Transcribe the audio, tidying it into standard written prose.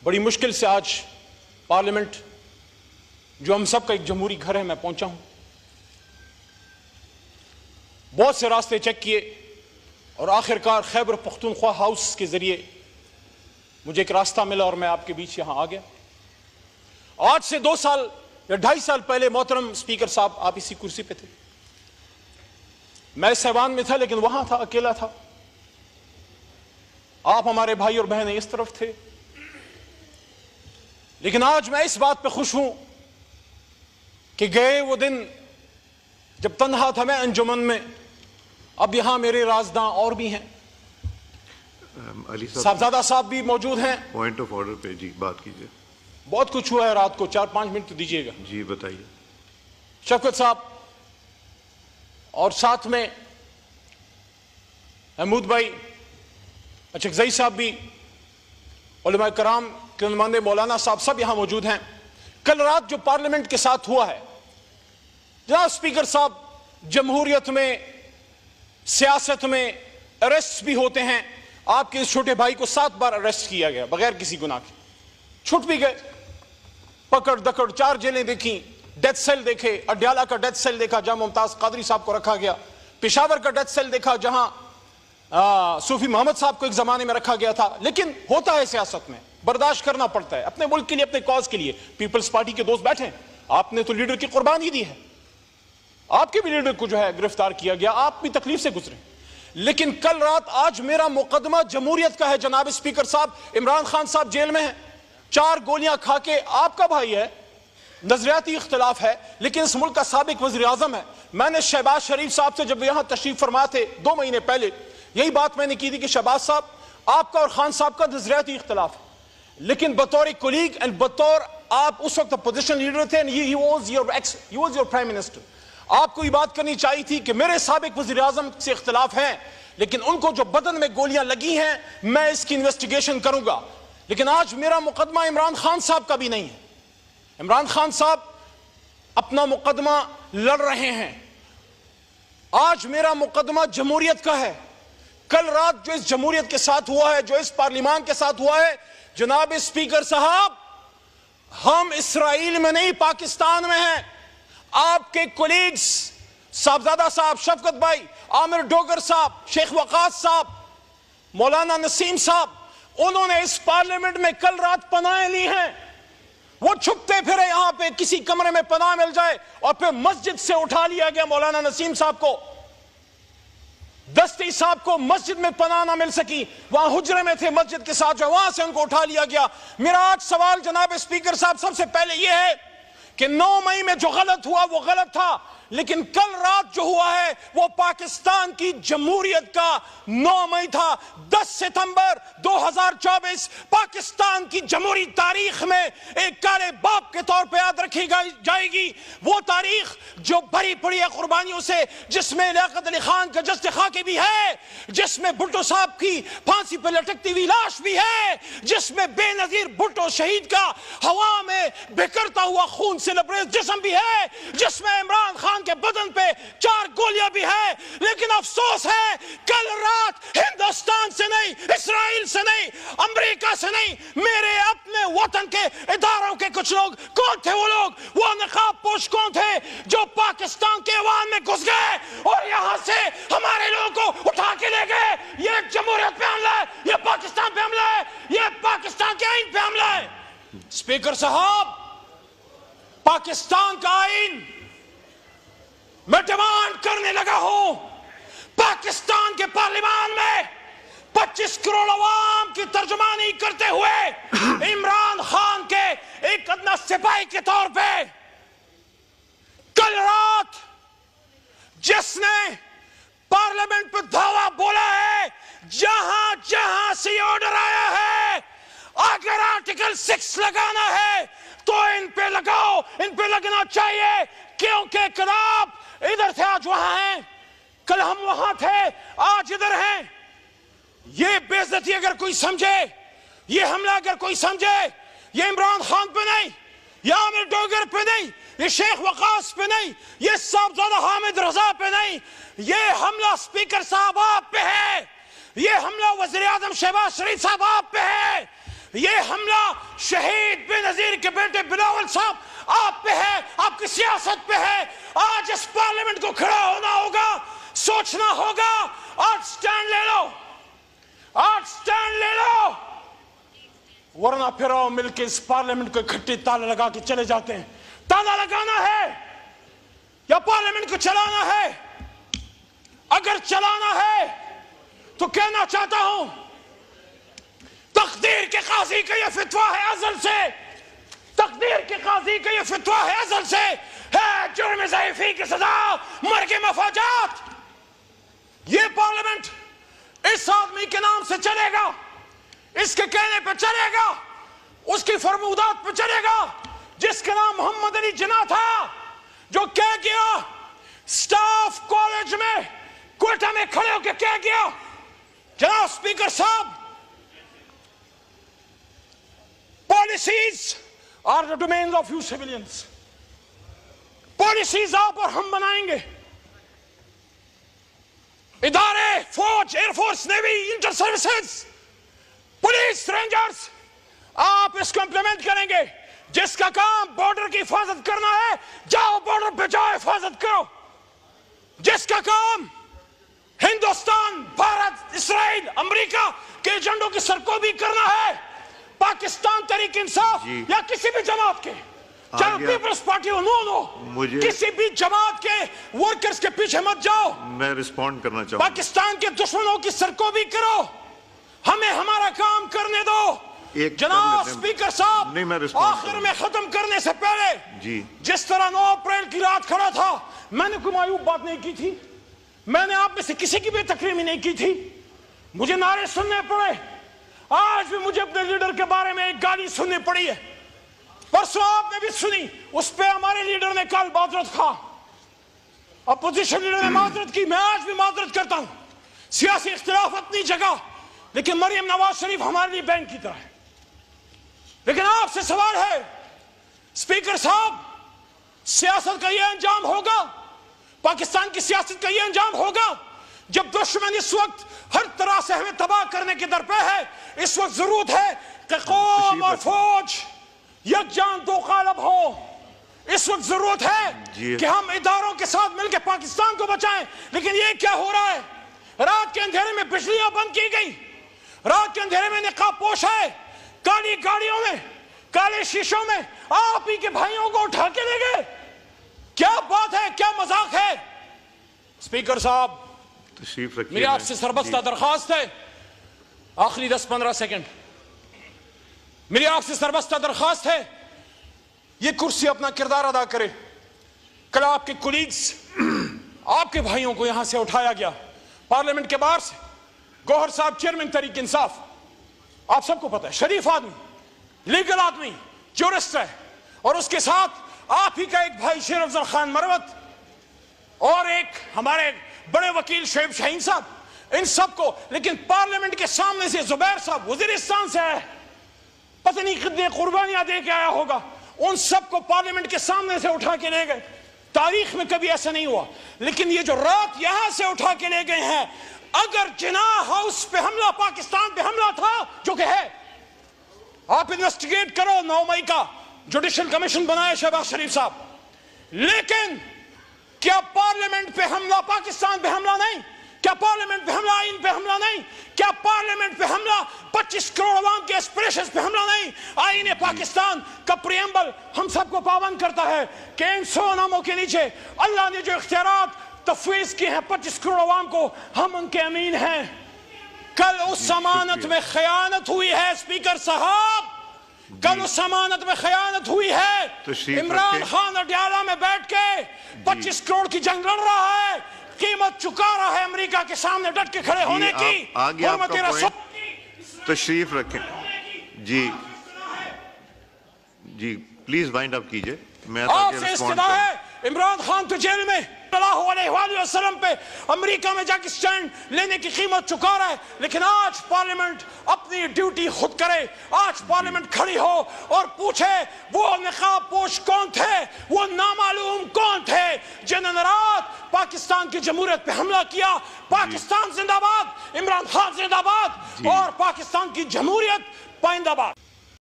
بڑی مشکل سے آج پارلیمنٹ جو ہم سب کا ایک جمہوری گھر ہے میں پہنچا ہوں. بہت سے راستے چیک کیے اور آخرکار خیبر پختونخوا ہاؤس کے ذریعے مجھے ایک راستہ ملا اور میں آپ کے بیچ یہاں آ گیا. آج سے 2 سال یا 2.5 سال پہلے محترم اسپیکر صاحب آپ اسی کرسی پہ تھے. میں اس ایوان میں تھا لیکن وہاں تھا, اکیلا تھا. آپ ہمارے بھائی اور بہنیں اس طرف تھے. لیکن آج میں اس بات پہ خوش ہوں کہ گئے وہ دن جب تنہا تھا میں انجمن میں, اب یہاں میرے رازداں اور بھی ہیں. صاحبزادہ صاحب بھی موجود ہیں. پوائنٹ آف آرڈر پہ جی بات کیجئے. بہت کچھ ہوا ہے رات کو, 4-5 منٹ تو دیجیے گا. جی بتائیے. شفقت صاحب اور ساتھ میں محمود بھائی, اچکزئی صاحب بھی, علماء کرام کے نمائندے مولانا صاحب سب یہاں موجود ہیں. کل رات جو پارلیمنٹ کے ساتھ ہوا ہے, جناب اسپیکر صاحب, جمہوریت میں سیاست میں اریسٹ بھی ہوتے ہیں. آپ کے اس چھوٹے بھائی کو 7 بار اریسٹ کیا گیا بغیر کسی گناہ کے. چھٹ بھی گئے, پکڑ دکڑ 4 جیلیں دیکھیں, ڈیتھ سیل دیکھے. اڈیالہ کا ڈیتھ سیل دیکھا جہاں ممتاز قادری صاحب کو رکھا گیا. پشاور کا ڈیتھ سیل دیکھا جہاں صوفی محمد صاحب کو ایک زمانے میں رکھا گیا تھا. لیکن ہوتا ہے سیاست میں, برداشت کرنا پڑتا ہے اپنے ملک کے لیے, اپنے کاز کے لیے. پیپلز پارٹی کے دوست بیٹھے ہیں, آپ نے تو لیڈر کی قربانی دی ہے, آپ کے بھی لیڈر کو جو ہے گرفتار کیا گیا, آپ بھی تکلیف سے گزرے. لیکن کل رات آج میرا مقدمہ جمہوریت کا ہے. جناب اسپیکر صاحب, عمران خان صاحب جیل میں ہیں, 4 گولیاں کھا کے. آپ کا بھائی ہے, نظریاتی اختلاف ہے, لیکن اس ملک کا سابق وزیر اعظم ہے. میں نے شہباز شریف صاحب سے جب یہاں تشریف فرما تھے 2 مہینے پہلے, یہی بات میں نے کی تھی کہ شہباز صاحب, آپ کا اور خان صاحب کا نظریاتی اختلاف ہے, لیکن بطور کولیگ اینڈ بطور آپ اس وقت اپوزیشن لیڈر تھے, he was your prime minister. آپ کو یہ بات کرنی چاہیے تھی کہ میرے سابق وزیر اعظم سے اختلاف ہیں, لیکن ان کو جو بدن میں گولیاں لگی ہیں میں اس کی انویسٹیگیشن کروں گا. لیکن آج میرا مقدمہ عمران خان صاحب کا بھی نہیں ہے. عمران خان صاحب اپنا مقدمہ لڑ رہے ہیں. آج میرا مقدمہ جمہوریت کا ہے. کل رات جو اس جمہوریت کے ساتھ ہوا ہے, جو اس پارلیمان کے ساتھ ہوا ہے, جناب اسپیکر صاحب, ہم اسرائیل میں نہیں پاکستان میں ہیں. آپ کے کولیگز صاحبزادہ صاحب, شفقت بھائی, عامر ڈوگر صاحب, شیخ وقاص صاحب, مولانا نسیم صاحب, انہوں نے اس پارلیمنٹ میں کل رات پناہیں لی ہیں. وہ چھپتے پھرے یہاں پہ, کسی کمرے میں پناہ مل جائے, اور پھر مسجد سے اٹھا لیا گیا مولانا نسیم صاحب کو. دستی صاحب کو مسجد میں پناہ نہ مل سکی, وہاں حجرے میں تھے مسجد کے ساتھ, جو وہاں سے ان کو اٹھا لیا گیا. میرا آج سوال جناب اسپیکر صاحب سب سے پہلے یہ ہے کہ 9 مئی میں جو غلط ہوا وہ غلط تھا, لیکن کل رات جو ہوا ہے وہ پاکستان کی جمہوریت کا 9 مئی تھا. 10 ستمبر 2024 پاکستان کی جمہوری تاریخ میں ایک کالے باپ کے طور پہ یاد رکھی جائے گی. وہ تاریخ جو بھری پڑی ہے قربانیوں سے, جس میں لیاقت علی خان کا جسد خاکی بھی ہے, جس میں بھٹو صاحب کی پھانسی پہ لٹکتی ہوئی لاش بھی ہے, جس میں بے نظیر بھٹو شہید کا ہوا میں بکھرتا ہوا خون سے لبریز جسم بھی ہے, جس میں عمران خان کے بدن پہ 4 گولیاں بھی ہے. لیکن افسوس ہے کل رات ہندوستان سے نہیں, اسرائیل سے نہیں, امریکہ سے نہیں, میرے اپنے وطن کے اداروں کے کچھ لوگ. کون تھے وہ لوگ؟ وہ نقاب پوش کون تھے جو پاکستان کے ایوان میں گھس گئے اور یہاں سے ہمارے لوگوں کو اٹھا کے لے گئے؟ یہ جمہوریت پہ حملہ ہے, یہ پاکستان پہ حملہ ہے, یہ پاکستان کے آئین پہ حملہ ہے. اسپیکر صاحب, پاکستان کا آئین میں ڈیمانڈ کرنے لگا ہوں, پاکستان کے پارلیمان میں 25 کروڑ عوام کی ترجمانی کرتے ہوئے عمران خان کے ایک ادنا سپاہی کے طور پہ کل رات جس نے پارلیمنٹ پہ دھاوا بولا ہے, جہاں جہاں سے یہ آرڈر آیا ہے, اگر آرٹیکل 6 لگانا ہے تو ان پہ لگاؤ, ان پہ لگنا چاہیے, کیونکہ کل آپ ادھر تھے آج وہاں ہیں, کل ہم وہاں تھے آج ادھر ہیں. یہ بے عزتی اگر کوئی سمجھے, یہ حملہ اگر کوئی سمجھے, یہ عمران خان پہ نہیں, یہ عامر ڈوگر پہ نہیں, یہ شیخ وقاص پہ نہیں, یہ صاحبزادہ حامد رضا پہ نہیں, یہ حملہ اسپیکر صاحب آپ پہ ہے, یہ حملہ وزیر اعظم شہباز شریف صاحب آپ پہ ہے. یہ حملہ شہید بے نظیر کے بیٹے بلاول صاحب آپ پہ ہے, آپ کی سیاست پہ ہے. آج اس پارلیمنٹ کو کھڑا ہونا ہوگا, سوچنا ہوگا. آج سٹینڈ لے لو, آج سٹینڈ لے لو, ورنہ پھر آؤ مل کے اس پارلیمنٹ کو اکٹھے تالا لگا کے چلے جاتے ہیں. تالا لگانا ہے یا پارلیمنٹ کو چلانا ہے؟ اگر چلانا ہے تو کہنا چاہتا ہوں تقدیر کے قاضی کا یہ فتویٰ ہے ازل سے, تقدیر کے قاضی کا یہ فتویٰ ہے ازل سے, ہے جرم ضعیفی کی سزا, مرگ مفاجات. یہ پارلیمنٹ اس آدمی کے نام سے چلے گا, اس کے کہنے پہ چلے گا, اس کی فرمودات پہ چلے گا, جس کا نام محمد علی جناح تھا, جو کہہ گیا سٹاف کالج میں کوئٹہ میں کھڑے ہو کے کہہ گیا, جناب اسپیکر صاحب, policies are the domains of you civilians. Policies آپ اور ہم بنائیں گے. ادارے فوج, air force, navy, inter services, police, rangers, آپ اس کو امپلیمنٹ کریں گے. جس کا کام بارڈر کی حفاظت کرنا ہے, جاؤ بارڈر پہ جاؤ, حفاظت کرو. جس کا کام ہندوستان, بھارت, اسرائیل, امریکہ کے ایجنڈوں کی سرکوبی کرنا ہے, پاکستان تحریک انصاف یا کسی بھی جماعت کے, چاہے پیپلز پارٹی ہو, نو کسی بھی جماعت کے ورکرز کے پیچھے مت جاؤ. میں رسپونڈ کرنا چاہوں گا. پاکستان کے دشمنوں کی سرکوبی کرو, ہمیں ہمارا کام کرنے دو. جناب اسپیکر صاحب, آخر میں ختم کرنے سے پہلے, جس طرح 9 اپریل کی رات کھڑا تھا, میں نے کوئی معیوب بات نہیں کی تھی, میں نے آپ میں سے کسی کی بھی تقریر نہیں کی تھی. مجھے نعرے سننے پڑے, آج بھی مجھے اپنے لیڈر کے بارے میں ایک گالی سننی پڑی ہے, پرسوں آپ نے بھی سنی, اس پہ ہمارے لیڈر نے کل معذرت کھا, اپوزیشن لیڈر نے معذرت کی, میں آج بھی معذرت کرتا ہوں. سیاسی اختلاف اپنی جگہ, لیکن مریم نواز شریف ہمارے لیے بینک کی طرح ہے. لیکن آپ سے سوال ہے اسپیکر صاحب, سیاست کا یہ انجام ہوگا, پاکستان کی سیاست کا یہ انجام ہوگا جب دشمن اس وقت ہر طرح سے ہمیں تباہ کرنے کے در پہ ہے. اس وقت ضرورت ہے کہ قوم اور فوج یکجان دو قالب ہو. اس وقت ضرورت ہے کہ ہم اداروں کے ساتھ مل کے پاکستان کو بچائیں. لیکن یہ کیا ہو رہا ہے؟ رات کے اندھیرے میں بجلیاں بند کی گئی, رات کے اندھیرے میں نقاب پوش ہے, کالی گاڑیوں میں, کالے شیشوں میں آپ ہی کے بھائیوں کو اٹھا کے لے گئے. کیا بات ہے, کیا مذاق ہے؟ اسپیکر صاحب, تشریف رکھیے. میری آپ سے سربستہ درخواست ہے, آخری 10-15 سیکنڈ, میری آپ سے سربستہ درخواست ہے, یہ کرسی اپنا کردار ادا کرے. کل آپ کے کولیگز, آپ کے بھائیوں کو یہاں سے اٹھایا گیا پارلیمنٹ کے باہر سے. گوہر صاحب چیئرمین تحریک انصاف, آپ سب کو پتا ہے, شریف آدمی, لیگل آدمی, جورسٹ ہے, اور اس کے ساتھ آپ ہی کا ایک بھائی شیر افضل خان مروت, اور ایک ہمارے بڑے وکیل شعیب شاہین صاحب, ان سب کو. لیکن پارلیمنٹ کے سامنے سے زبیر صاحب وزیرستان سے ہے, پتہ نہیں کتنے قربانیاں دے کے آیا ہوگا, ان سب کو پارلیمنٹ کے سامنے سے اٹھا کے لے گئے. تاریخ میں کبھی ایسا نہیں ہوا. لیکن یہ جو رات یہاں سے اٹھا کے لے گئے ہیں, اگر جناح ہاؤس پہ حملہ, پاکستان پہ حملہ تھا, جو کہ ہے, آپ انویسٹیگیٹ کرو. 9 مئی کا جوڈیشل کمیشن بنائے شہباز شریف صاحب. لیکن کیا پارلیمنٹ پہ حملہ پاکستان پہ حملہ نہیں؟ کیا پارلیمنٹ پہ حملہ آئین پہ حملہ نہیں؟ کیا پارلیمنٹ پہ حملہ 25 کروڑ عوام کے اسپریشنز پہ حملہ نہیں؟ آئین پاکستان کا پریمبل ہم سب کو پابند کرتا ہے کہ ان 100 ناموں کے نیچے اللہ نے جو اختیارات تفویض کی ہیں 25 کروڑ عوام کو, ہم ان کے امین ہیں. کل اس امانت میں خیانت ہوئی ہے اسپیکر صاحب, کل اس امانت میں خیانت ہوئی ہے. عمران خان اڈیالہ میں بیٹھ کے 25 کروڑ کی جنگ لڑ رہا ہے, قیمت چکا رہا ہے امریکہ کے سامنے ڈٹ کے کھڑے ہونے کی. آگے آپ کا پوائنٹ, تشریف رکھیں. جی پلیز وائنڈ اپ کیجئے. میں آپ سے استدعا ہے, عمران خان تو جیل میں صلی اللہ علیہ وآلہ وسلم پہ امریکہ میں جا کے سٹینڈ لینے کی قیمت چکا رہا ہے. لیکن آج پارلیمنٹ اپنی ڈیوٹی خود کرے, آج پارلیمنٹ کھڑی ہو اور پوچھے وہ نقاب پوش کون تھے, وہ نامعلوم کون تھے جنہوں نے رات پاکستان کی جمہوریت پہ حملہ کیا. پاکستان زندہ باد, عمران خان زندہ باد, اور پاکستان کی جمہوریت پائندہ باد